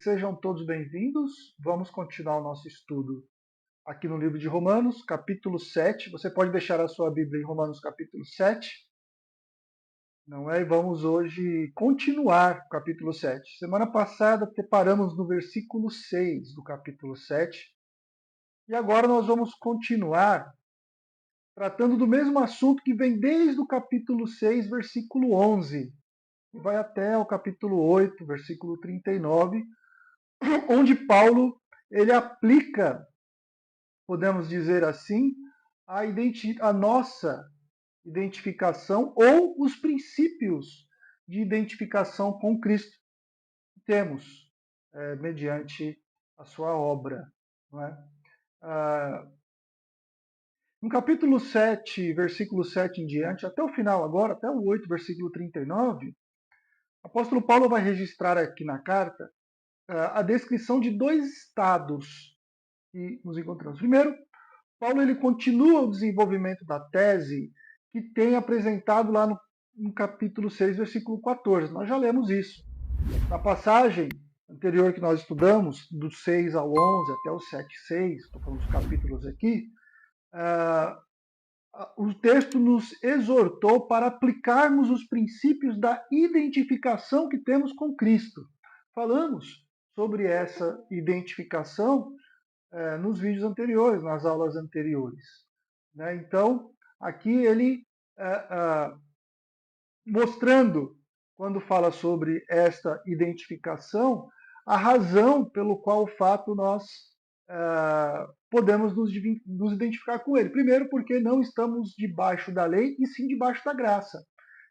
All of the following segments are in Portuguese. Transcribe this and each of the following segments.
Sejam todos bem-vindos. Vamos continuar o nosso estudo aqui no livro de Romanos, capítulo 7. Você pode deixar a sua Bíblia em Romanos, capítulo 7. Não é? E vamos hoje continuar o capítulo 7. Semana passada paramos no versículo 6 do capítulo 7. E agora nós vamos continuar tratando do mesmo assunto que vem desde o capítulo 6, versículo 11. E vai até o capítulo 8, versículo 39, onde Paulo ele aplica, podemos dizer assim, a nossa identificação ou os princípios de identificação com Cristo que temos mediante a sua obra. Não é? No capítulo 7, versículo 7 em diante, até o final agora, até o 8, versículo 39, o apóstolo Paulo vai registrar aqui na carta a descrição de dois estados que nos encontramos. Primeiro, Paulo ele continua o desenvolvimento da tese que tem apresentado lá no capítulo 6, versículo 14. Nós já lemos isso. Na passagem anterior que nós estudamos, do 6 ao 11 até o 7, 6, estou falando dos capítulos aqui, o texto nos exortou para aplicarmos os princípios da identificação que temos com Cristo. Falamos sobre essa identificação nos vídeos anteriores, nas aulas anteriores. Né? Então, aqui ele mostrando, quando fala sobre esta identificação, a razão pelo qual o fato nós podemos nos identificar com ele. Primeiro, porque não estamos debaixo da lei, e sim debaixo da graça.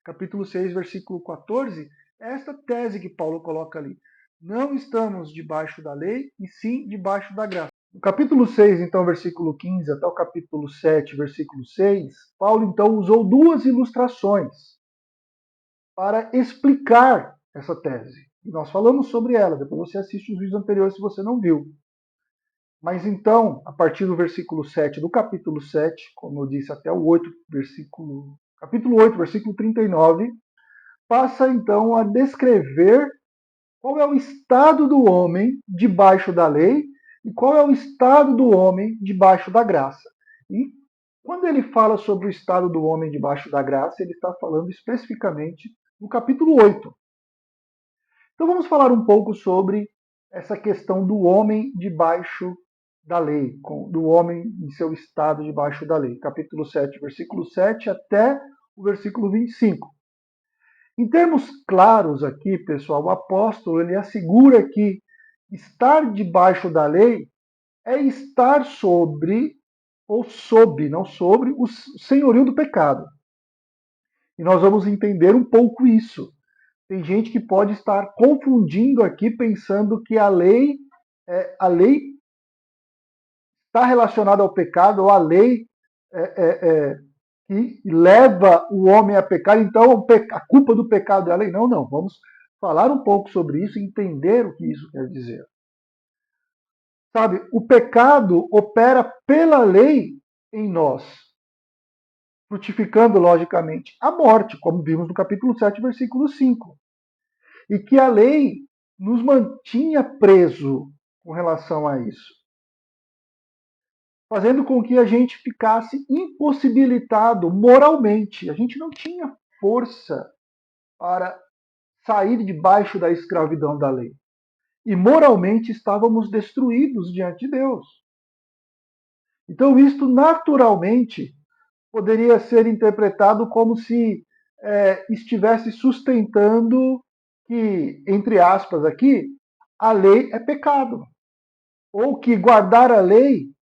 Capítulo 6, versículo 14, é esta tese que Paulo coloca ali. Não estamos debaixo da lei, e sim debaixo da graça. No capítulo 6, então, versículo 15, até o capítulo 7, versículo 6, Paulo, então, usou duas ilustrações para explicar essa tese. E nós falamos sobre ela, depois você assiste os vídeos anteriores se você não viu. Mas então, a partir do versículo 7 do capítulo 7, como eu disse, até o 8, capítulo 8, versículo 39, passa então a descrever qual é o estado do homem debaixo da lei e qual é o estado do homem debaixo da graça. E quando ele fala sobre o estado do homem debaixo da graça, ele está falando especificamente no capítulo 8. Então vamos falar um pouco sobre essa questão do homem debaixo da lei, do homem em seu estado debaixo da lei. Capítulo 7, versículo 7 até o versículo 25. Em termos claros aqui, pessoal, o apóstolo ele assegura que estar debaixo da lei é estar sobre, ou sob, não sobre, o senhorio do pecado. E nós vamos entender um pouco isso. Tem gente que pode estar confundindo aqui, pensando que a lei está relacionada ao pecado, ou a lei que leva o homem a pecar, então a culpa do pecado é a lei. Não, não. Vamos falar um pouco sobre isso e entender o que isso quer dizer. Sabe, o pecado opera pela lei em nós, frutificando, logicamente, a morte, como vimos no capítulo 7, versículo 5. E que a lei nos mantinha preso com relação a isso, fazendo com que a gente ficasse impossibilitado moralmente. A gente não tinha força para sair debaixo da escravidão da lei. E moralmente estávamos destruídos diante de Deus. Então, isto naturalmente poderia ser interpretado como se estivesse sustentando que, entre aspas aqui, a lei é pecado. Ou que guardar a lei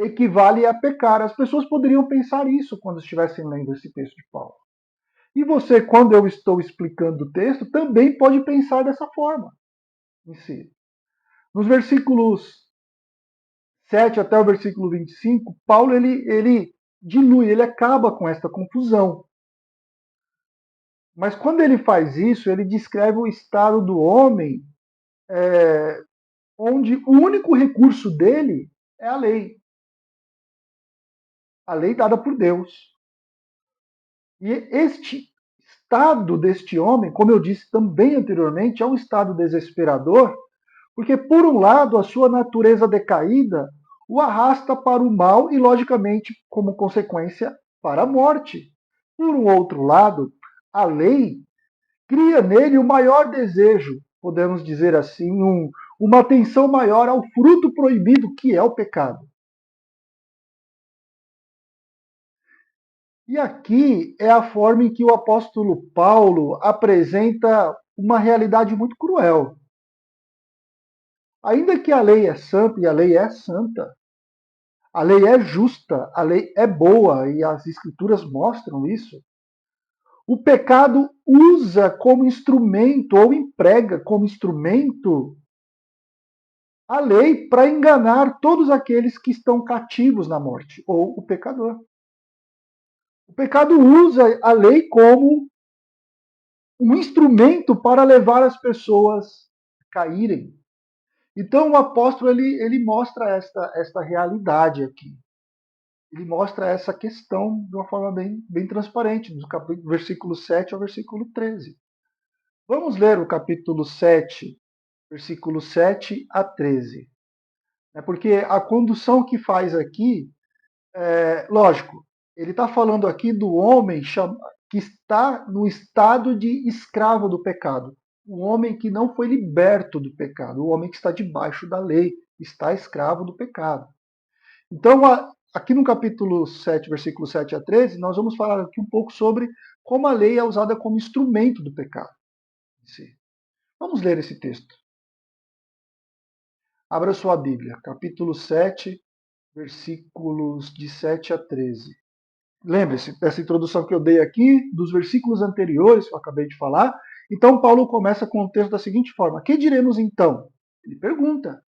equivale a pecar. As pessoas poderiam pensar isso quando estivessem lendo esse texto de Paulo. E você, quando eu estou explicando o texto, também pode pensar dessa forma em si. Nos versículos 7 até o versículo 25, Paulo ele dilui, ele acaba com esta confusão. Mas quando ele faz isso, ele descreve o estado do homem onde o único recurso dele é a lei. A lei dada por Deus. E este estado deste homem, como eu disse também anteriormente, é um estado desesperador, Porque, por um lado, a sua natureza decaída o arrasta para o mal e, logicamente, como consequência, para a morte. Por um outro lado, a lei cria nele o maior desejo, podemos dizer assim, uma atenção maior ao fruto proibido que é o pecado. E aqui é a forma em que o apóstolo Paulo apresenta uma realidade muito cruel. Ainda que a lei é santa, e a lei é santa, a lei é justa, a lei é boa, e as escrituras mostram isso, o pecado usa como instrumento, ou emprega como instrumento, a lei para enganar todos aqueles que estão cativos na morte, ou o pecador. O pecado usa a lei como um instrumento para levar as pessoas a caírem. Então o apóstolo ele mostra esta realidade aqui. Ele mostra essa questão de uma forma bem transparente, do capítulo, versículo 7 ao versículo 13. Vamos ler o capítulo 7, versículo 7 a 13. Porque a condução que faz aqui, lógico, ele está falando aqui do homem que está no estado de escravo do pecado. O homem que não foi liberto do pecado, o homem que está debaixo da lei, está escravo do pecado. Então, aqui no capítulo 7, versículo 7 a 13, nós vamos falar aqui um pouco sobre como a lei é usada como instrumento do pecado. Vamos ler esse texto. Abra sua Bíblia, capítulo 7, versículos de 7 a 13. Lembre-se dessa introdução que eu dei aqui, dos versículos anteriores que eu acabei de falar. Então, Paulo começa com o texto da seguinte forma: que diremos então? Ele pergunta.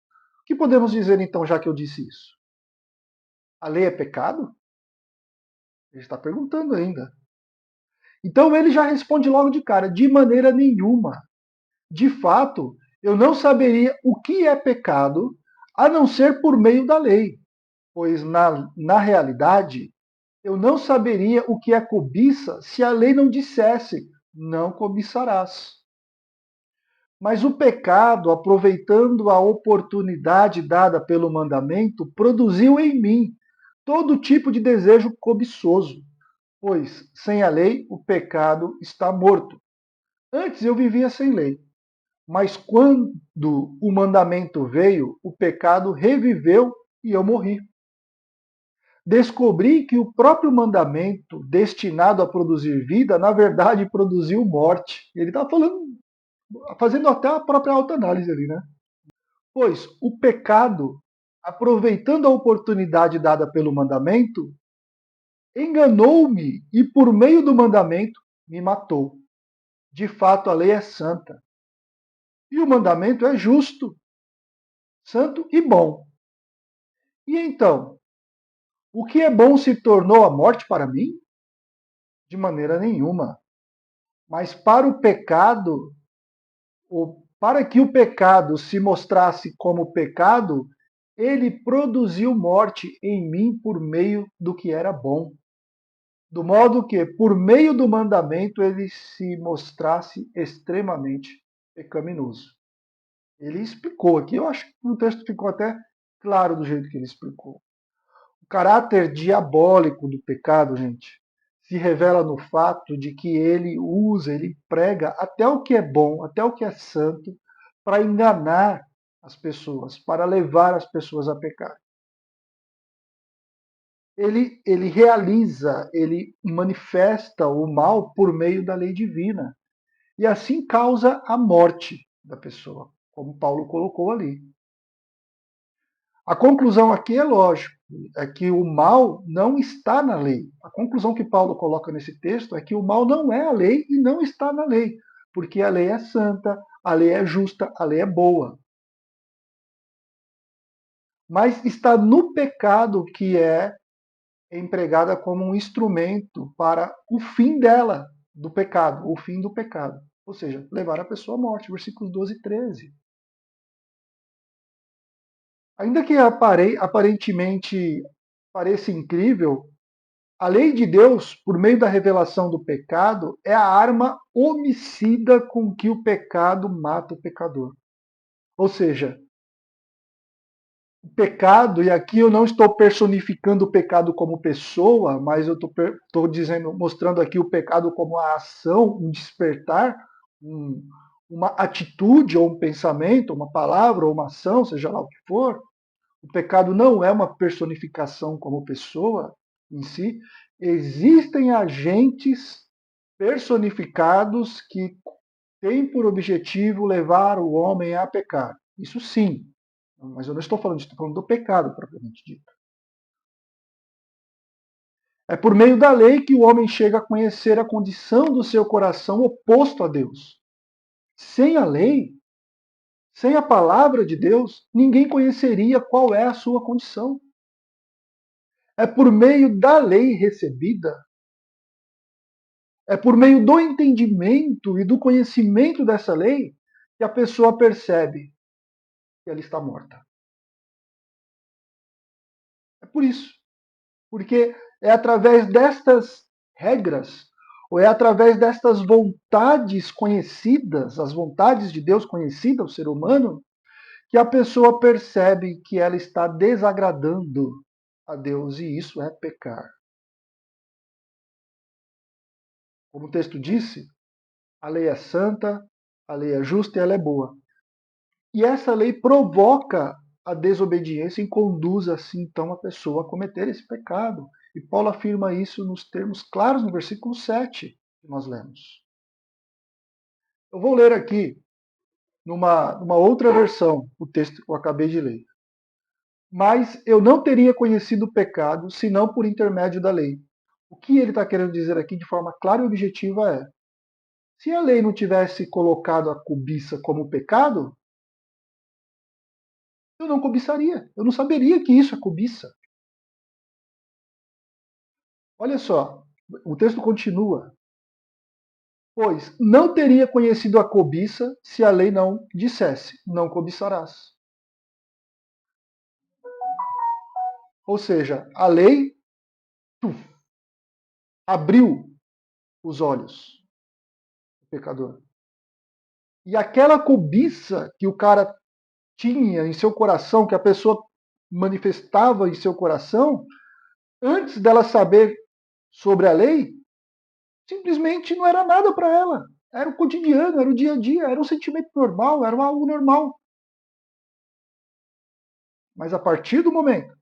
O que podemos dizer então, já que eu disse isso? A lei é pecado? Ele está perguntando ainda. Então ele já responde logo de cara: de maneira nenhuma. De fato, eu não saberia o que é pecado a não ser por meio da lei, pois na realidade eu não saberia o que é cobiça se a lei não dissesse: não cobiçarás. Mas o pecado, aproveitando a oportunidade dada pelo mandamento, produziu em mim todo tipo de desejo cobiçoso, pois sem a lei o pecado está morto. Antes eu vivia sem lei, mas quando o mandamento veio, o pecado reviveu e eu morri. Descobri que o próprio mandamento, destinado a produzir vida, na verdade produziu morte. Ele está falando, fazendo até a própria autoanálise ali, né? Pois o pecado, aproveitando a oportunidade dada pelo mandamento, enganou-me e por meio do mandamento me matou. De fato, a lei é santa. E o mandamento é justo, santo e bom. E então, o que é bom se tornou a morte para mim? De maneira nenhuma. Mas para o pecado, ou para que o pecado se mostrasse como pecado, ele produziu morte em mim por meio do que era bom. Do modo que, por meio do mandamento, ele se mostrasse extremamente pecaminoso. Ele explicou aqui, eu acho que o texto ficou até claro do jeito que ele explicou. O caráter diabólico do pecado, gente, se revela no fato de que ele usa, ele prega até o que é bom, até o que é santo, para enganar as pessoas, para levar as pessoas a pecar. Ele realiza, ele manifesta o mal por meio da lei divina. E assim causa a morte da pessoa, como Paulo colocou ali. A conclusão aqui é lógico, é que o mal não está na lei. A conclusão que Paulo coloca nesse texto é que o mal não é a lei e não está na lei, porque a lei é santa, a lei é justa, a lei é boa. Mas está no pecado que é empregada como um instrumento para o fim dela, do pecado, o fim do pecado. Ou seja, levar a pessoa à morte, versículos 12 e 13. Ainda que aparentemente pareça incrível, a lei de Deus, por meio da revelação do pecado, é a arma homicida com que o pecado mata o pecador. Ou seja, pecado, e aqui eu não estou personificando o pecado como pessoa, mas eu estou dizendo, mostrando aqui o pecado como a ação, um despertar, um, uma atitude ou um pensamento, uma palavra ou uma ação, seja lá o que for. O pecado não é uma personificação como pessoa em si. Existem agentes personificados que têm por objetivo levar o homem a pecar. Isso sim. Mas eu não estou falando disso, estou falando do pecado propriamente dito. É por meio da lei que o homem chega a conhecer a condição do seu coração oposto a Deus. Sem a lei, sem a palavra de Deus, ninguém conheceria qual é a sua condição. É por meio da lei recebida, é por meio do entendimento e do conhecimento dessa lei que a pessoa percebe que ela está morta. É por isso. Porque é através destas regras, ou é através destas vontades conhecidas, as vontades de Deus conhecidas ao ser humano, que a pessoa percebe que ela está desagradando a Deus, e isso é pecar. Como o texto disse, a lei é santa, a lei é justa e ela é boa. E essa lei provoca a desobediência e conduz assim então a pessoa a cometer esse pecado. E Paulo afirma isso nos termos claros no versículo 7 que nós lemos. Eu vou ler aqui numa outra versão o texto que eu acabei de ler. Mas eu não teria conhecido o pecado senão por intermédio da lei. O que ele está querendo dizer aqui de forma clara e objetiva é: se a lei não tivesse colocado a cobiça como pecado, eu não cobiçaria. Eu não saberia que isso é cobiça. Olha só, o texto continua. Pois não teria conhecido a cobiça se a lei não dissesse, não cobiçarás. Ou seja, a lei abriu os olhos do pecador. E aquela cobiça que o cara tinha em seu coração, que a pessoa manifestava em seu coração, antes dela saber sobre a lei, simplesmente não era nada para ela. Era o cotidiano, era o dia a dia, era um sentimento normal, era algo normal. Mas a partir do momento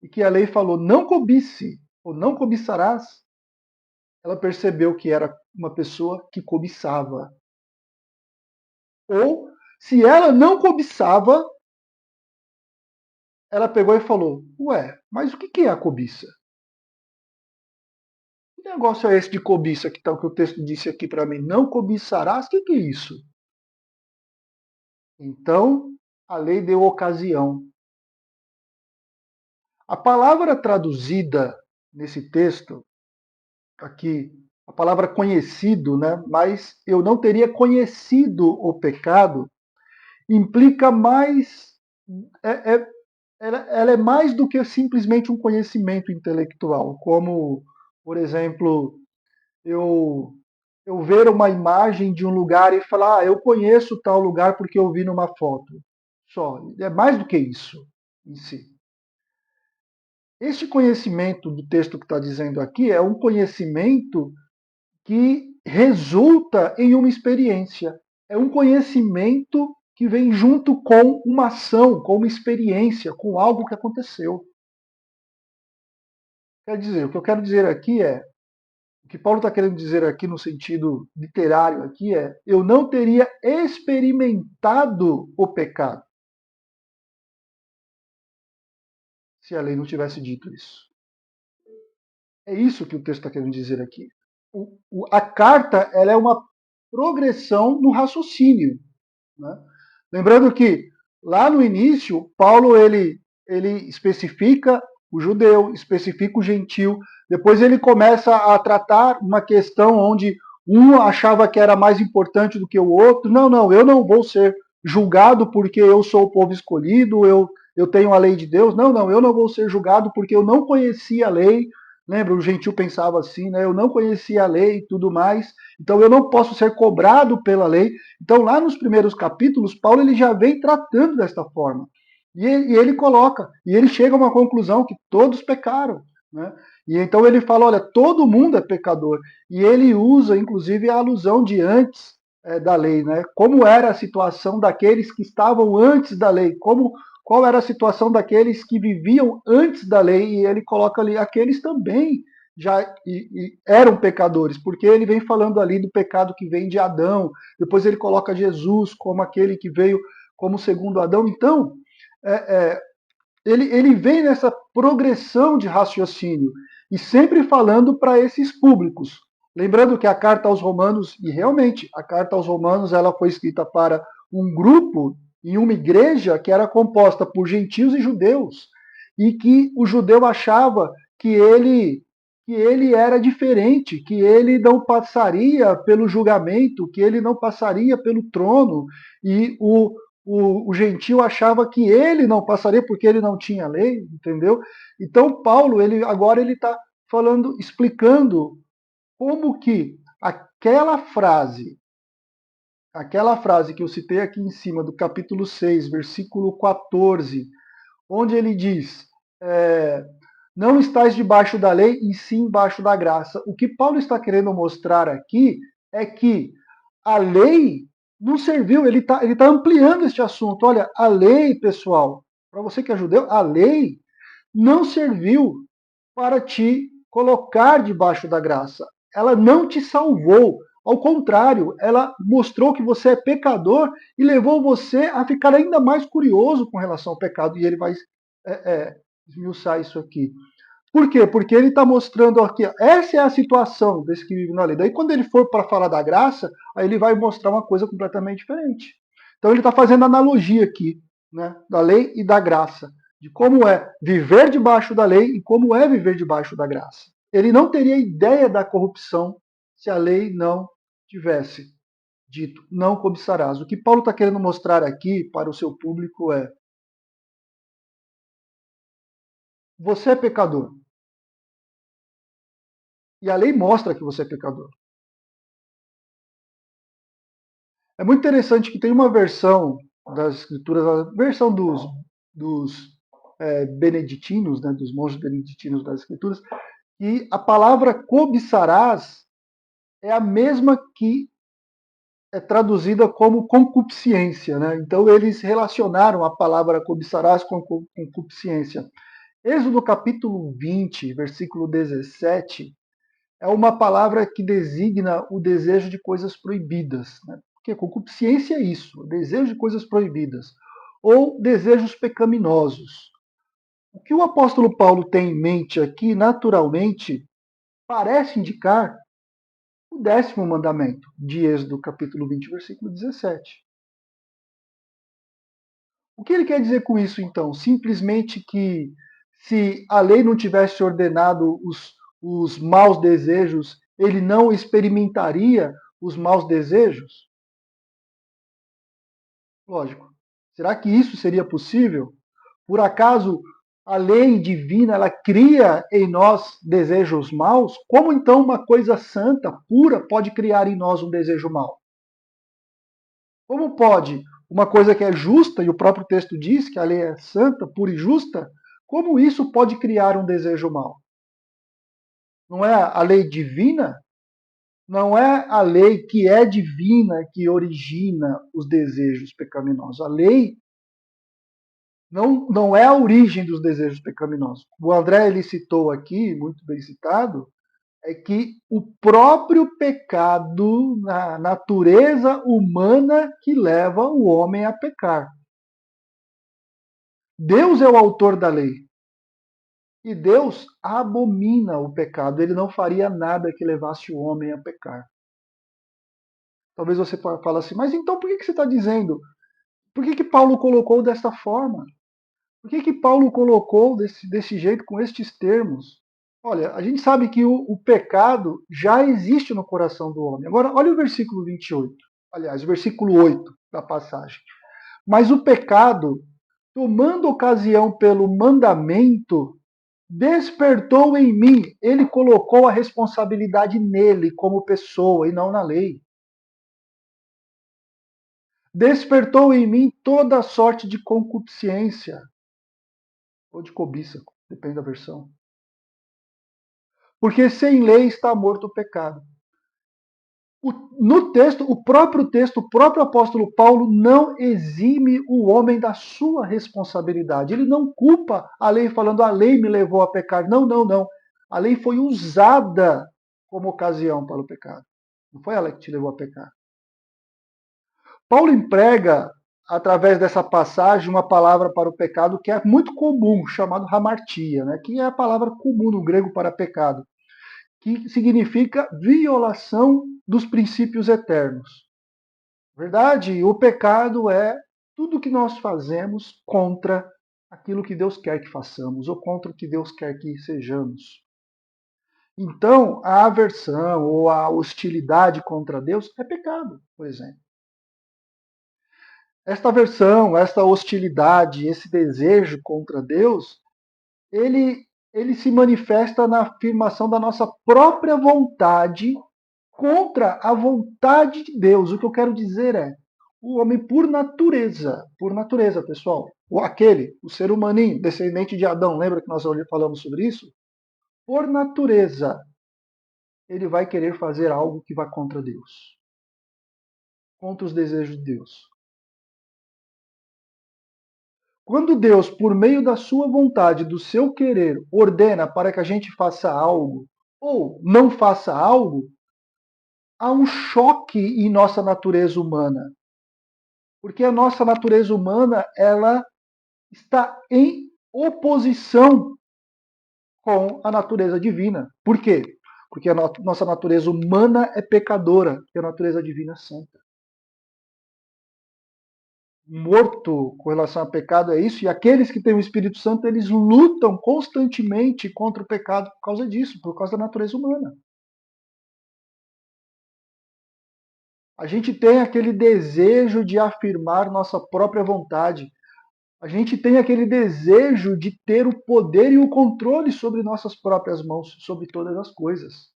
em que a lei falou não cobice ou não cobiçarás, ela percebeu que era uma pessoa que cobiçava. Ou, se ela não cobiçava, ela pegou e falou: ué, mas o que é a cobiça? Que negócio é esse de cobiça que, tá, que o texto disse aqui para mim? Não cobiçarás? O que é isso? Então, a lei deu ocasião. A palavra traduzida nesse texto, aqui, a palavra conhecido, né? Mas eu não teria conhecido o pecado, implica mais. É, é, ela é mais do que simplesmente um conhecimento intelectual, como, por exemplo, eu eu ver uma imagem de um lugar e falar, eu conheço tal lugar porque eu vi numa foto. Só, é mais do que isso em si. Este conhecimento do texto que está dizendo aqui é um conhecimento que resulta em uma experiência. É um conhecimento que vem junto com uma ação, com uma experiência, com algo que aconteceu. Quer dizer, o que eu quero dizer aqui é, o que Paulo está querendo dizer aqui no sentido literário aqui é, eu não teria experimentado o pecado se a lei não tivesse dito isso. É isso que o texto está querendo dizer aqui. A carta ela é uma progressão no raciocínio. Né? Lembrando que lá no início, Paulo ele especifica o judeu, especifica o gentil, depois ele começa a tratar uma questão onde um achava que era mais importante do que o outro. Não, não, eu não vou ser julgado porque eu sou o povo escolhido, eu tenho a lei de Deus. Não, não, eu não vou ser julgado porque eu não conhecia a lei. Lembra, o gentil pensava assim, né? Eu não conhecia a lei e tudo mais, então eu não posso ser cobrado pela lei. Então, lá nos primeiros capítulos, Paulo ele já vem tratando desta forma. E ele coloca, e ele chega a uma conclusão que todos pecaram. Né? E então ele fala, olha, todo mundo é pecador. E ele usa, inclusive, a alusão de antes da lei. Né? Como era a situação daqueles que estavam antes da lei, qual era a situação daqueles que viviam antes da lei, e ele coloca ali, aqueles também já eram pecadores, porque ele vem falando ali do pecado que vem de Adão, depois ele coloca Jesus como aquele que veio como segundo Adão. Então, é, é, ele vem nessa progressão de raciocínio e sempre falando para esses públicos. Lembrando que a carta aos Romanos, e realmente a carta aos Romanos ela foi escrita para um grupo em uma igreja que era composta por gentios e judeus, e que o judeu achava que ele era diferente, que ele não passaria pelo julgamento, que ele não passaria pelo trono, e o gentio achava que ele não passaria porque ele não tinha lei, entendeu? Então Paulo, agora ele está falando, explicando como que aquela frase que eu citei aqui em cima do capítulo 6, versículo 14, onde ele diz, não estáis debaixo da lei e sim debaixo da graça. O que Paulo está querendo mostrar aqui é que a lei não serviu, ele tá ampliando este assunto. Olha, a lei, pessoal, para você que é judeu, a lei não serviu para te colocar debaixo da graça. Ela não te salvou. Ao contrário, ela mostrou que você é pecador e levou você a ficar ainda mais curioso com relação ao pecado. E ele vai esmiuçar isso aqui. Por quê? Porque ele está mostrando aqui, essa é a situação desse que vive na lei. Daí, quando ele for para falar da graça, aí ele vai mostrar uma coisa completamente diferente. Então, ele está fazendo analogia aqui, né, da lei e da graça, de como é viver debaixo da lei e como é viver debaixo da graça. Ele não teria ideia da corrupção se a lei não tivesse dito, não cobiçarás. O que Paulo está querendo mostrar aqui para o seu público é: você é pecador. E a lei mostra que você é pecador. É muito interessante que tem uma versão das escrituras, a versão dos beneditinos, né, dos monges beneditinos das escrituras, e a palavra cobiçarás é a mesma que é traduzida como concupiscência. Né? Então eles relacionaram a palavra cobiçarás com concupiscência. Êxodo capítulo 20, versículo 17, é uma palavra que designa o desejo de coisas proibidas. Né? Porque concupiscência é isso, o desejo de coisas proibidas, ou desejos pecaminosos. O que o apóstolo Paulo tem em mente aqui, naturalmente, parece indicar o 10º mandamento de Êxodo capítulo 20, versículo 17. O que ele quer dizer com isso, então? Simplesmente que se a lei não tivesse ordenado os maus desejos, ele não experimentaria os maus desejos? Lógico. Será que isso seria possível? Por acaso a lei divina ela cria em nós desejos maus? Como então uma coisa santa, pura, pode criar em nós um desejo mau? Como pode uma coisa que é justa, e o próprio texto diz que a lei é santa, pura e justa, como isso pode criar um desejo mau? Não é a lei divina? Não é a lei que é divina que origina os desejos pecaminosos. A lei não é a origem dos desejos pecaminosos. O André ele citou aqui, muito bem citado, é que o próprio pecado na natureza humana que leva o homem a pecar. Deus é o autor da lei. E Deus abomina o pecado. Ele não faria nada que levasse o homem a pecar. Talvez você fale assim, mas então por que você está dizendo? Por que Paulo colocou dessa forma? Por que Paulo colocou desse jeito, com estes termos? Olha, a gente sabe que o pecado já existe no coração do homem. Agora, olha o versículo 28. Aliás, o versículo 8 da passagem. Mas o pecado, tomando ocasião pelo mandamento, despertou em mim. Ele colocou a responsabilidade nele como pessoa e não na lei. despertou em mim toda sorte de concupiscência, ou de cobiça, depende da versão. Porque sem lei está morto o pecado. No texto, o próprio apóstolo Paulo não exime o homem da sua responsabilidade. Ele não culpa a lei falando a lei me levou a pecar. Não, não, não. A lei foi usada como ocasião para o pecado. Não foi ela que te levou a pecar. Paulo emprega, através dessa passagem, uma palavra para o pecado que é muito comum, chamado hamartia, né? Que é a palavra comum no grego para pecado, que significa violação dos princípios eternos. Verdade? O pecado é tudo que nós fazemos contra aquilo que Deus quer que façamos ou contra o que Deus quer que sejamos. Então, a aversão ou a hostilidade contra Deus é pecado, por exemplo. Esta aversão, esta hostilidade, esse desejo contra Deus, ele se manifesta na afirmação da nossa própria vontade contra a vontade de Deus. O que eu quero dizer é, o homem por natureza, pessoal, o ser humaninho, descendente de Adão, lembra que nós falamos sobre isso? Por natureza, ele vai querer fazer algo que vá contra Deus, contra os desejos de Deus. Quando Deus, por meio da sua vontade, do seu querer, ordena para que a gente faça algo ou não faça algo, há um choque em nossa natureza humana. Porque a nossa natureza humana, ela está em oposição com a natureza divina. Por quê? Porque a nossa natureza humana é pecadora e a natureza divina é santa. Morto com relação ao pecado é isso, e aqueles que têm o Espírito Santo, eles lutam constantemente contra o pecado por causa disso, por causa da natureza humana. A gente tem aquele desejo de afirmar nossa própria vontade. A gente tem aquele desejo de ter o poder e o controle sobre nossas próprias mãos, sobre todas as coisas.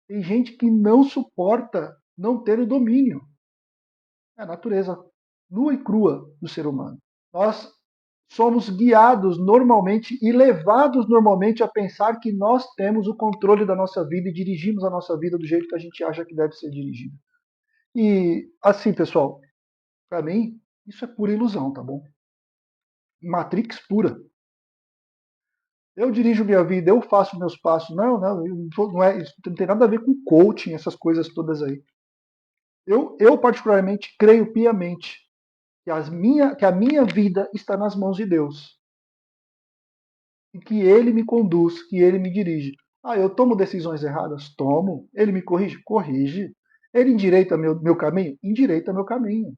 Tem gente que não suporta não ter o domínio. É a natureza nua e crua do ser humano. Nós somos guiados normalmente e levados normalmente a pensar que nós temos o controle da nossa vida e dirigimos a nossa vida do jeito que a gente acha que deve ser dirigida. E assim, pessoal, para mim, isso é pura ilusão, tá bom? Matrix pura. Eu dirijo minha vida, eu faço meus passos. Não, não, isso não tem nada a ver com coaching, essas coisas todas aí. Eu particularmente creio piamente que a minha vida está nas mãos de Deus. E que Ele me conduz, que Ele me dirige. Ah, eu tomo decisões erradas? Tomo. Ele me corrige? Corrige. Ele endireita meu caminho? Endireita meu caminho.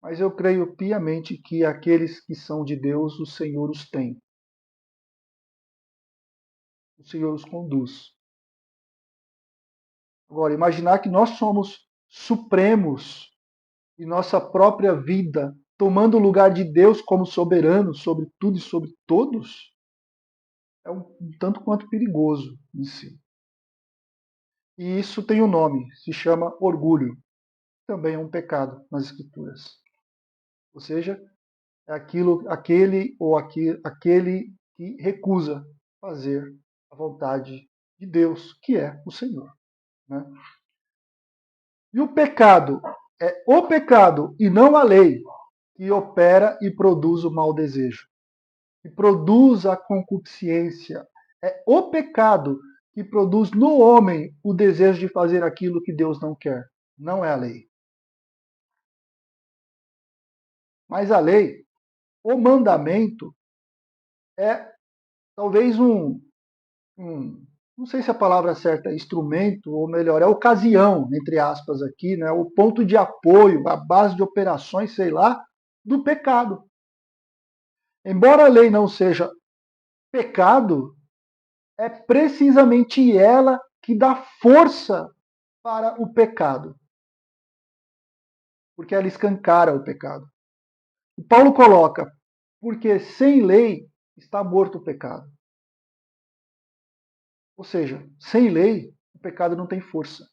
Mas eu creio piamente que aqueles que são de Deus, o Senhor os tem. O Senhor os conduz. Agora, imaginar que nós somos supremos em nossa própria vida, tomando o lugar de Deus como soberano sobre tudo e sobre todos, é um tanto quanto perigoso em si. E isso tem um nome, se chama orgulho. Também é um pecado nas Escrituras. Ou seja, é aquele que recusa fazer a vontade de Deus, que é o Senhor. Né? E o pecado é o pecado e não a lei que opera e produz o mau desejo, que produz a concupiscência. É o pecado que produz no homem o desejo de fazer aquilo que Deus não quer. Não é a lei. Mas a lei, o mandamento, é talvez não sei se a palavra certa é instrumento, ou melhor, é ocasião, entre aspas, aqui, né? O ponto de apoio, a base de operações, sei lá, do pecado. Embora a lei não seja pecado, é precisamente ela que dá força para o pecado, porque ela escancara o pecado. E Paulo coloca, porque sem lei está morto o pecado. Ou seja, sem lei, o pecado não tem força.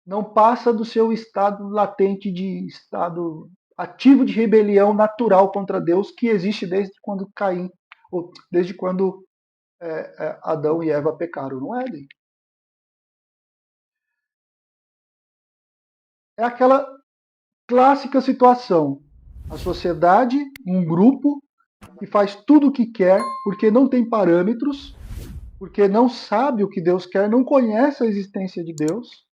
não passa do seu estado latente de estado ativo de rebelião natural contra Deus que existe desde quando Caim, ou desde quando Adão e Eva pecaram no Éden. É aquela clássica situação. A sociedade, um grupo que faz tudo o que quer porque não tem parâmetros, porque não sabe o que Deus quer, não conhece a existência de Deus.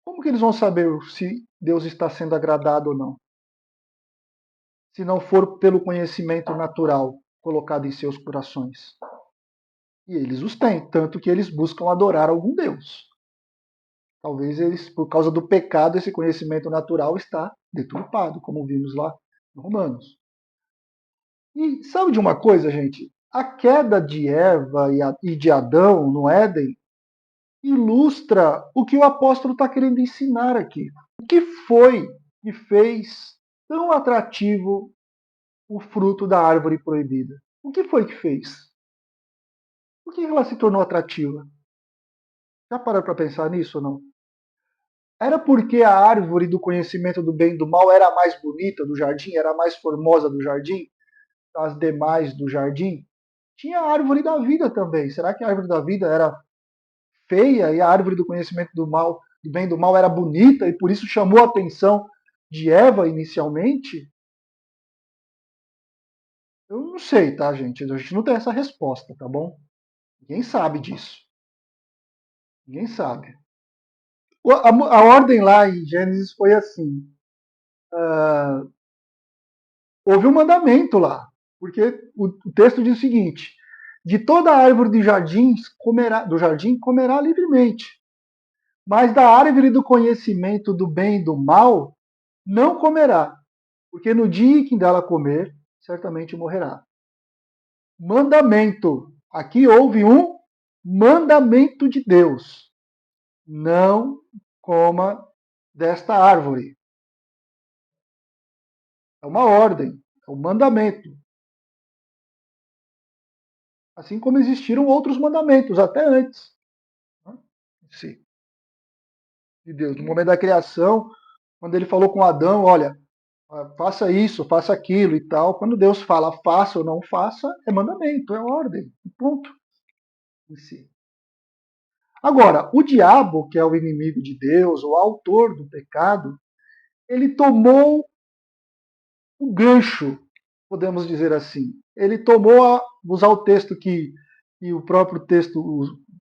Como que eles vão saber se Deus está sendo agradado ou não? Se não for pelo conhecimento natural colocado em seus corações. E eles os têm, tanto que eles buscam adorar algum Deus. Talvez eles, por causa do pecado, esse conhecimento natural está deturpado, como vimos lá em Romanos. E sabe de uma coisa, gente? A queda de Eva e de Adão no Éden ilustra o que o apóstolo está querendo ensinar aqui. O que foi que fez tão atrativo o fruto da árvore proibida? O que foi que fez? Por que ela se tornou atrativa? Já pararam para pensar nisso ou não? Era porque a árvore do conhecimento do bem e do mal era a mais bonita do jardim, era a mais formosa do jardim, das demais do jardim? Tinha a árvore da vida também. Será que a árvore da vida era feia e a árvore do conhecimento do mal, do bem e do mal era bonita e por isso chamou a atenção de Eva inicialmente? Eu não sei, tá, gente? A gente não tem essa resposta, tá bom? Ninguém sabe disso. Ninguém sabe. A ordem lá em Gênesis foi assim: houve um mandamento lá, porque o texto diz o seguinte: de toda árvore do jardim comerá livremente, mas da árvore do conhecimento do bem e do mal não comerá, porque no dia em que dela comer, certamente morrerá. Mandamento. Aqui houve um mandamento de Deus. Não coma desta árvore. É uma ordem, é um mandamento. Assim como existiram outros mandamentos até antes, né? Sim, de Deus. No momento da criação, quando ele falou com Adão, olha, faça isso, faça aquilo e tal. Quando Deus fala faça ou não faça, é mandamento, é ordem, ponto. Em si. Agora, o diabo, que é o inimigo de Deus, o autor do pecado, ele tomou o gancho, podemos dizer assim. Ele tomou, usar o texto que o próprio texto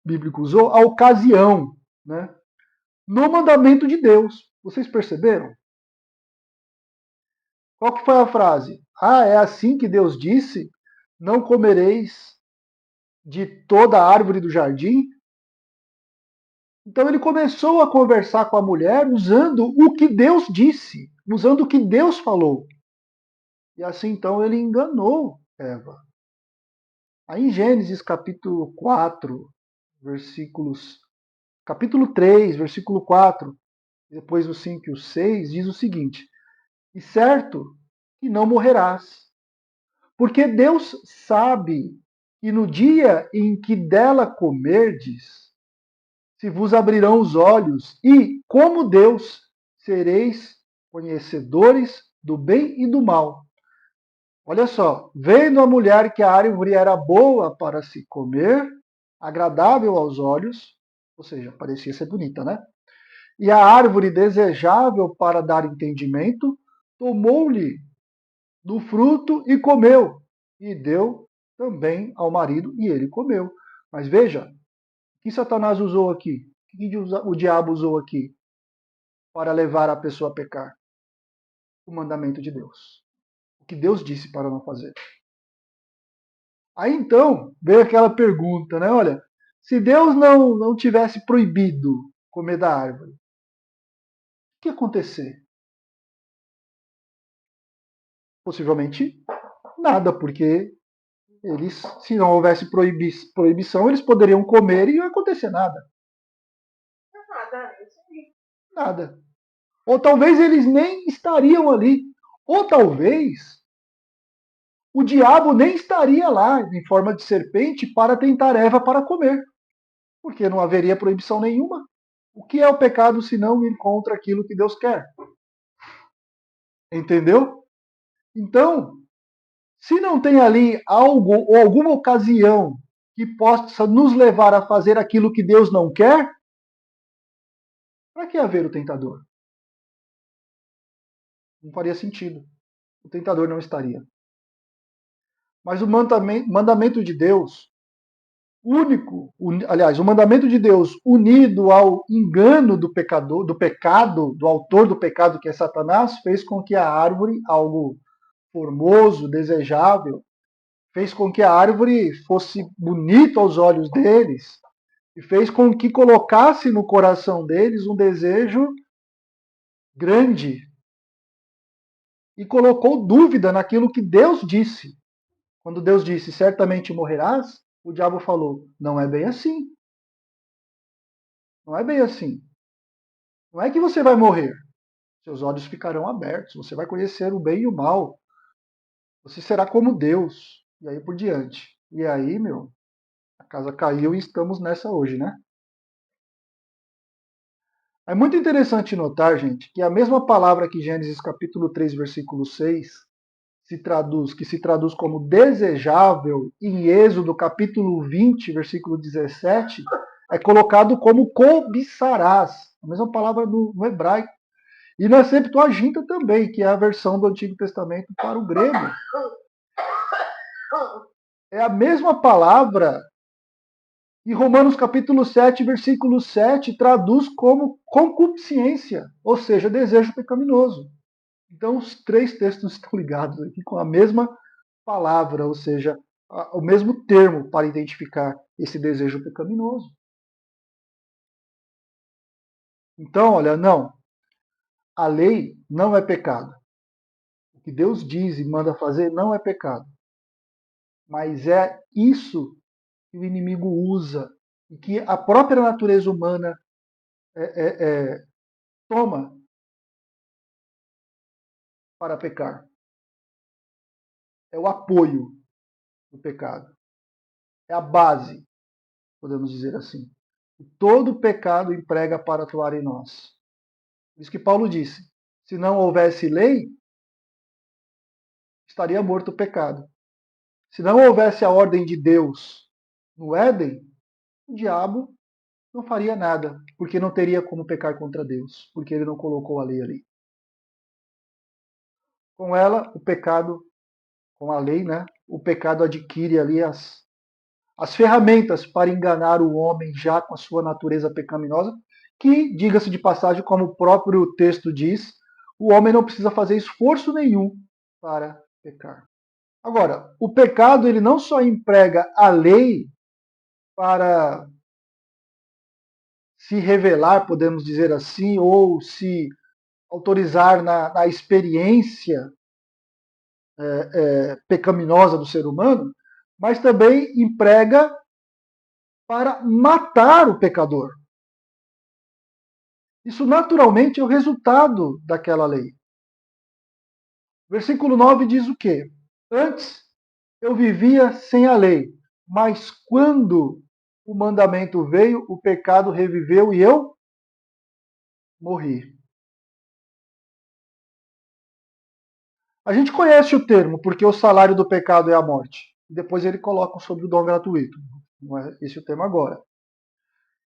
bíblico usou, a ocasião, né? No mandamento de Deus. Vocês perceberam? Qual que foi a frase? Ah, é assim que Deus disse: não comereis de toda a árvore do jardim? Então ele começou a conversar com a mulher usando o que Deus disse, usando o que Deus falou. E assim então ele enganou Eva. Aí em Gênesis capítulo 4, versículos capítulo 3, versículo 4, depois o 5 e o 6, diz o seguinte: E certo que não morrerás, porque Deus sabe que no dia em que dela comerdes, se vos abrirão os olhos, e, como Deus, sereis conhecedores do bem e do mal. Olha só, vendo a mulher que a árvore era boa para se comer, agradável aos olhos, ou seja, parecia ser bonita, né? E a árvore desejável para dar entendimento, tomou-lhe do fruto e comeu, e deu também ao marido, e ele comeu. Mas veja, o que Satanás usou aqui? O que o diabo usou aqui para levar a pessoa a pecar? O mandamento de Deus. O que Deus disse para não fazer. Aí então veio aquela pergunta, né? Olha, se Deus não tivesse proibido comer da árvore, o que ia acontecer? Possivelmente nada, porque eles, se não houvesse proibição, eles poderiam comer e não ia acontecer nada. Nada. Ou talvez eles nem estariam ali. Ou talvez o diabo nem estaria lá em forma de serpente para tentar Eva para comer. Porque não haveria proibição nenhuma. O que é o pecado se não ir contra aquilo que Deus quer? Entendeu? Então, se não tem ali algo ou alguma ocasião que possa nos levar a fazer aquilo que Deus não quer, para que haver o tentador? Não faria sentido. O tentador não estaria. Mas o mandamento de Deus, único, aliás, o mandamento de Deus unido ao engano do pecador, do pecado, do autor do pecado que é Satanás, fez com que a árvore, algo formoso, desejável, fez com que a árvore fosse bonita aos olhos deles e fez com que colocasse no coração deles um desejo grande e colocou dúvida naquilo que Deus disse. Quando Deus disse, certamente morrerás, o diabo falou, não é bem assim. Não é bem assim. Não é que você vai morrer. Seus olhos ficarão abertos, você vai conhecer o bem e o mal. Você será como Deus. E aí por diante. E aí, meu, a casa caiu e estamos nessa hoje, né? É muito interessante notar, gente, que a mesma palavra que Gênesis capítulo 3, versículo 6 se traduz como desejável, em Êxodo capítulo 20, versículo 17, é colocado como cobiçarás. A mesma palavra no hebraico. E na Septuaginta também, que é a versão do Antigo Testamento para o grego. É a mesma palavra e Romanos capítulo 7, versículo 7 traduz como concupiscência, ou seja, desejo pecaminoso. Então os três textos estão ligados aqui com a mesma palavra, ou seja, o mesmo termo para identificar esse desejo pecaminoso. Então, olha, não, a lei não é pecado. O que Deus diz e manda fazer não é pecado. Mas é isso que o inimigo usa e que a própria natureza humana toma para pecar. É o apoio do pecado. É a base, podemos dizer assim. E todo pecado emprega para atuar em nós. Isso que Paulo disse. Se não houvesse lei, estaria morto o pecado. Se não houvesse a ordem de Deus no Éden, o diabo não faria nada, porque não teria como pecar contra Deus, porque ele não colocou a lei ali. Com ela, o pecado, com a lei, né? O pecado adquire ali as ferramentas para enganar o homem já com a sua natureza pecaminosa, que, diga-se de passagem, como o próprio texto diz, o homem não precisa fazer esforço nenhum para pecar. Agora, o pecado ele não só emprega a lei para se revelar, podemos dizer assim, ou se autorizar na experiência pecaminosa do ser humano, mas também emprega para matar o pecador. Isso naturalmente é o resultado daquela lei. Versículo 9 diz o quê? Antes eu vivia sem a lei, mas quando o mandamento veio, o pecado reviveu e eu morri. A gente conhece o termo, porque o salário do pecado é a morte. Depois ele coloca sobre o dom gratuito. Não é esse o tema agora.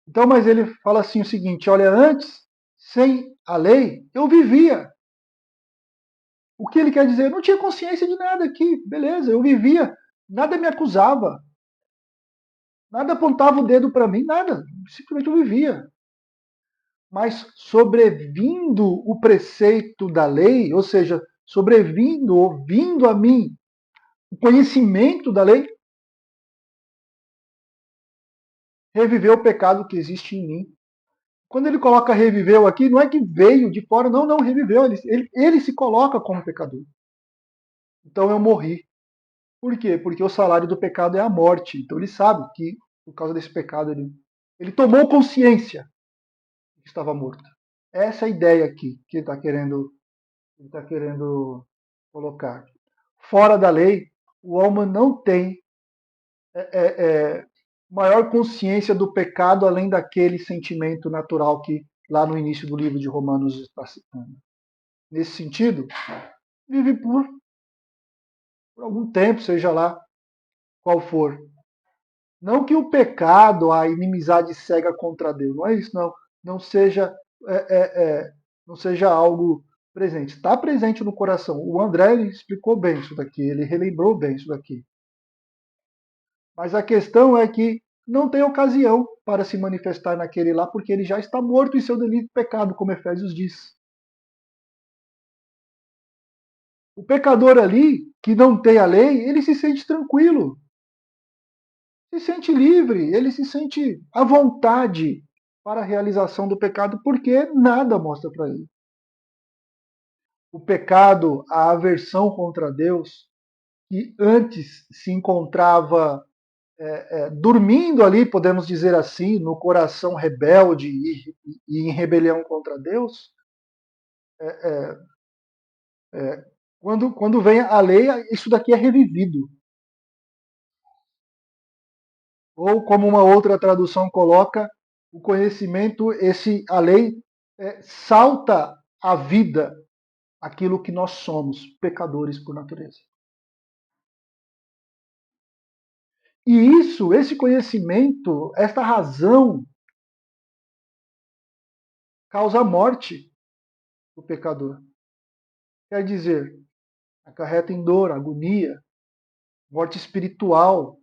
Então, mas ele fala assim o seguinte: olha, antes, sem a lei, eu vivia. O que ele quer dizer? Eu não tinha consciência de nada aqui, beleza, eu vivia, nada me acusava, nada apontava o dedo para mim, nada, simplesmente eu vivia. Mas sobrevindo o preceito da lei, ou seja, sobrevindo, ouvindo a mim, o conhecimento da lei, reviveu o pecado que existe em mim. Quando ele coloca reviveu aqui, não é que veio de fora, não, não, reviveu, ele se coloca como pecador. Então eu morri. Por quê? Porque o salário do pecado é a morte. Então ele sabe que, por causa desse pecado, ele tomou consciência de que estava morto. Essa é a ideia aqui que ele tá querendo colocar. Fora da lei, o homem não tem maior consciência do pecado além daquele sentimento natural que lá no início do livro de Romanos está citando. Nesse sentido, vive por algum tempo, seja lá qual for. Não que o pecado, a inimizade cega contra Deus, não é isso, não. Não seja, é, é, não seja algo presente. Está presente no coração. O André ele explicou bem isso daqui, ele relembrou bem isso daqui. Mas a questão é que não tem ocasião para se manifestar naquele lá, porque ele já está morto em seu delito e pecado, como Efésios diz. O pecador ali, que não tem a lei, ele se sente tranquilo, se sente livre, ele se sente à vontade para a realização do pecado, porque nada mostra para ele. O pecado, a aversão contra Deus, que antes se encontrava dormindo ali, podemos dizer assim, no coração rebelde e em rebelião contra Deus, quando vem a lei, isso daqui é revivido. Ou como uma outra tradução coloca, o conhecimento, a lei salta à vida aquilo que nós somos, pecadores por natureza. E isso, esse conhecimento, esta razão, causa morte do pecador. Quer dizer, acarreta em dor, agonia, morte espiritual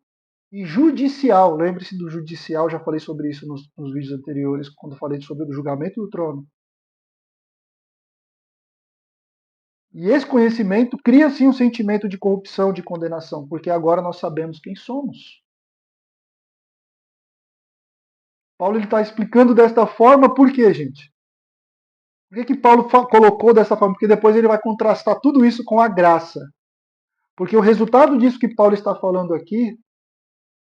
e judicial. Lembre-se do judicial, já falei sobre isso nos vídeos anteriores, quando falei sobre o julgamento do trono. E esse conhecimento cria sim um sentimento de corrupção, de condenação, porque agora nós sabemos quem somos. Paulo está explicando desta forma por quê, gente? Por que Paulo colocou dessa forma? Porque depois ele vai contrastar tudo isso com a graça. Porque o resultado disso que Paulo está falando aqui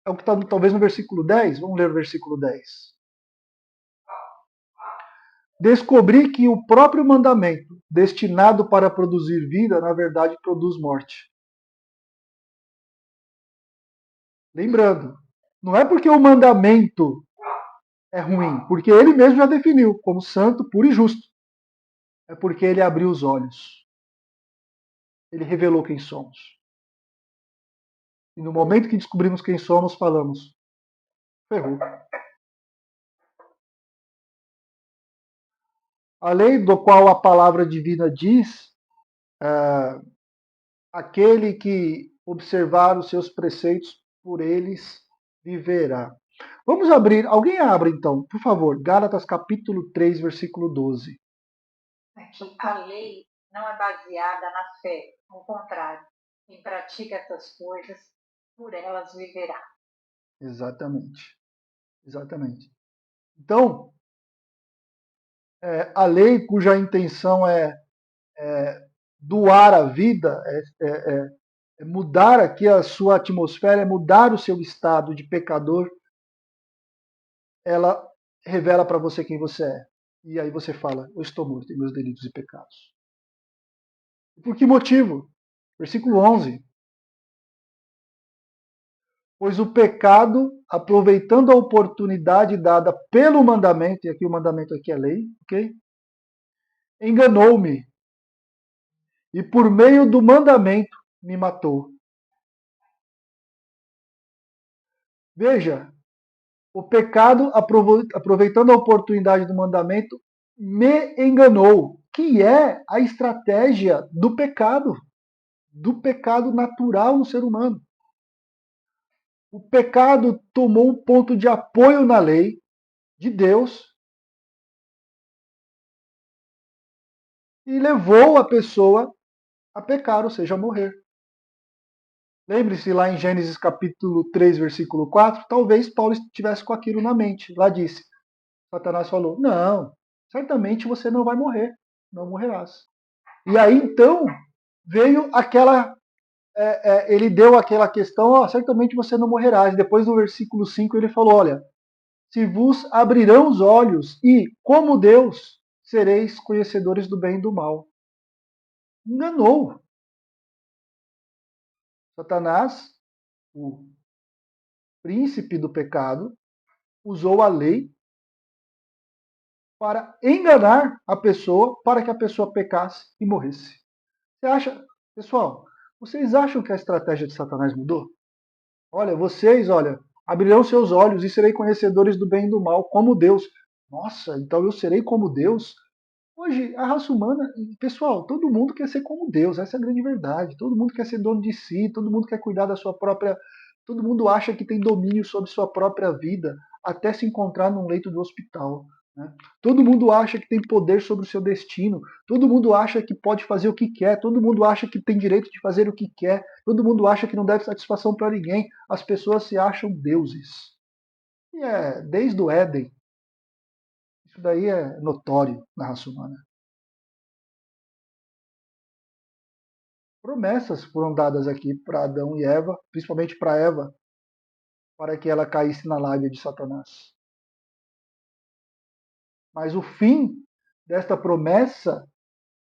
é o que está talvez no versículo 10. Vamos ler o versículo 10. Descobri que o próprio mandamento, destinado para produzir vida, na verdade produz morte. Lembrando, não é porque o mandamento é ruim, porque ele mesmo já definiu como santo, puro e justo. É porque ele abriu os olhos. Ele revelou quem somos. E no momento que descobrimos quem somos, falamos: ferrou. A lei do qual a palavra divina diz, aquele que observar os seus preceitos, por eles viverá. Vamos abrir, alguém abre então, por favor, Gálatas capítulo 3, versículo 12. Aqui, a lei não é baseada na fé, ao contrário, quem pratica essas coisas, por elas viverá. Exatamente, exatamente. Então, a lei cuja intenção é doar a vida, é mudar aqui a sua atmosfera, é mudar o seu estado de pecador, ela revela para você quem você é. E aí você fala: eu estou morto em meus delitos e pecados. Por que motivo? Versículo 11. Pois o pecado, aproveitando a oportunidade dada pelo mandamento, e aqui o mandamento aqui é lei, ok? Enganou-me. E por meio do mandamento me matou. Veja, o pecado, aproveitando a oportunidade do mandamento, me enganou, que é a estratégia do pecado natural no ser humano. O pecado tomou um ponto de apoio na lei de Deus e levou a pessoa a pecar, ou seja, a morrer. Lembre-se lá em Gênesis capítulo 3, versículo 4, talvez Paulo estivesse com aquilo na mente. Lá disse, Satanás falou, não, certamente você não vai morrer, não morrerás. E aí então veio aquela, ele deu aquela questão, certamente você não morrerás. Depois no versículo 5 ele falou, olha, se vos abrirão os olhos e, como Deus, sereis conhecedores do bem e do mal. Enganou. Satanás, o príncipe do pecado, usou a lei para enganar a pessoa, para que a pessoa pecasse e morresse. Você acha, pessoal, vocês acham que a estratégia de Satanás mudou? Olha, abrirão seus olhos e serei conhecedores do bem e do mal, como Deus. Nossa, então eu serei como Deus? Hoje, a raça humana, pessoal, todo mundo quer ser como Deus, essa é a grande verdade. Todo mundo quer ser dono de si, todo mundo quer cuidar da sua própria. Todo mundo acha que tem domínio sobre sua própria vida, até se encontrar num leito do hospital. Né? Todo mundo acha que tem poder sobre o seu destino, todo mundo acha que pode fazer o que quer, todo mundo acha que tem direito de fazer o que quer, todo mundo acha que não deve satisfação para ninguém. As pessoas se acham deuses. E é desde o Éden. Isso daí é notório na raça humana. Promessas foram dadas aqui para Adão e Eva, principalmente para Eva, para que ela caísse na lábia de Satanás. Mas o fim desta promessa,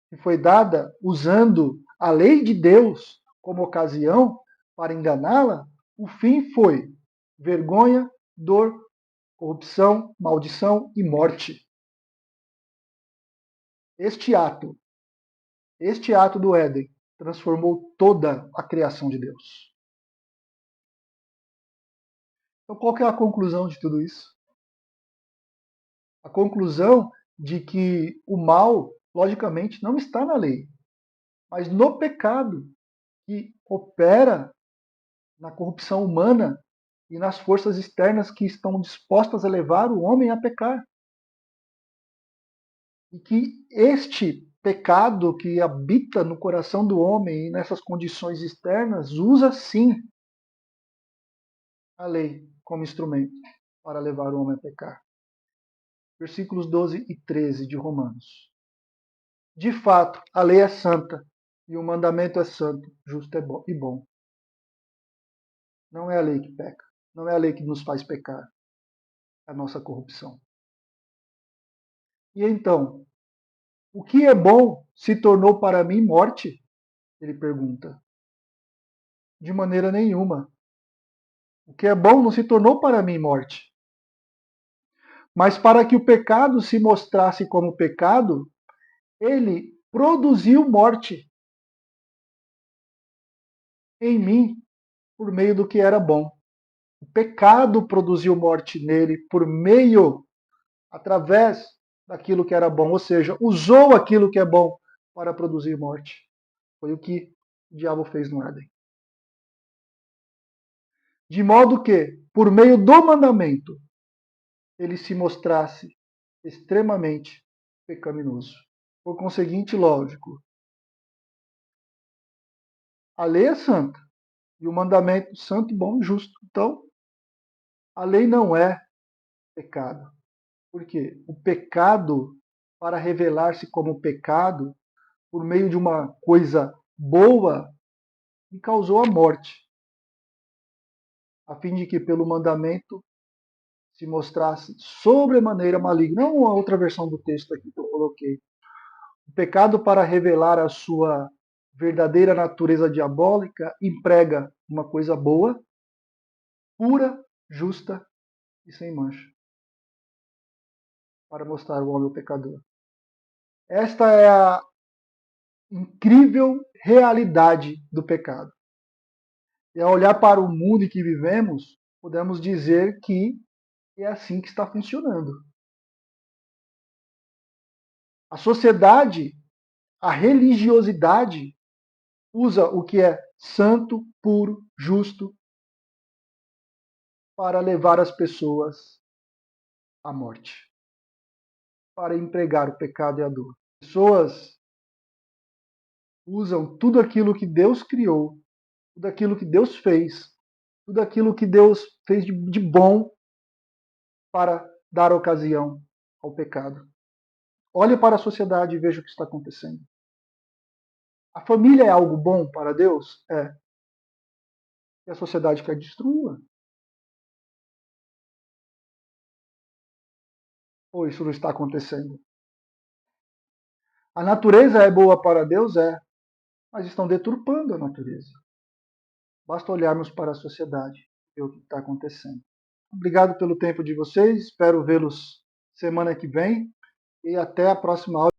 que foi dada usando a lei de Deus como ocasião para enganá-la, o fim foi vergonha, dor, corrupção, maldição e morte. Este ato, este ato do Éden, transformou toda a criação de Deus. Então, qual que é a conclusão de tudo isso? A conclusão de que o mal, logicamente, não está na lei, mas no pecado que opera na corrupção humana e nas forças externas que estão dispostas a levar o homem a pecar. E que este pecado que habita no coração do homem e nessas condições externas usa sim a lei como instrumento para levar o homem a pecar. Versículos 12 e 13 de Romanos. De fato, a lei é santa e o mandamento é santo, justo e bom. Não é a lei que peca, não é a lei que nos faz pecar, é a nossa corrupção. E então, o que é bom se tornou para mim morte? Ele pergunta. De maneira nenhuma. O que é bom não se tornou para mim morte. Mas para que o pecado se mostrasse como pecado, ele produziu morte em mim por meio do que era bom. O pecado produziu morte nele por meio, através daquilo que era bom, ou seja, usou aquilo que é bom para produzir morte. Foi o que o diabo fez no Éden. De modo que, por meio do mandamento, ele se mostrasse extremamente pecaminoso. Por conseguinte, lógico, a lei é santa e o mandamento santo, bom e justo. Então, a lei não é pecado. Por quê? O pecado, para revelar-se como pecado, por meio de uma coisa boa, me causou a morte, a fim de que pelo mandamento se mostrasse sobremaneira maligno. Não a outra versão do texto aqui que eu coloquei. O pecado, para revelar a sua verdadeira natureza diabólica, emprega uma coisa boa, pura, justa e sem mancha, para mostrar o homem o pecador. Esta é a incrível realidade do pecado. E ao olhar para o mundo em que vivemos, podemos dizer que é assim que está funcionando. A sociedade, a religiosidade, usa o que é santo, puro, justo, para levar as pessoas à morte, para empregar o pecado e a dor. Pessoas usam tudo aquilo que Deus criou, tudo aquilo que Deus fez, tudo aquilo que Deus fez de bom para dar ocasião ao pecado. Olhe para a sociedade e veja o que está acontecendo. A família é algo bom para Deus? É. E a sociedade quer destruí-la. Ou isso não está acontecendo? A natureza é boa para Deus? É. Mas estão deturpando a natureza. Basta olharmos para a sociedade. ver o que está acontecendo. Obrigado pelo tempo de vocês, espero vê-los semana que vem e até a próxima aula.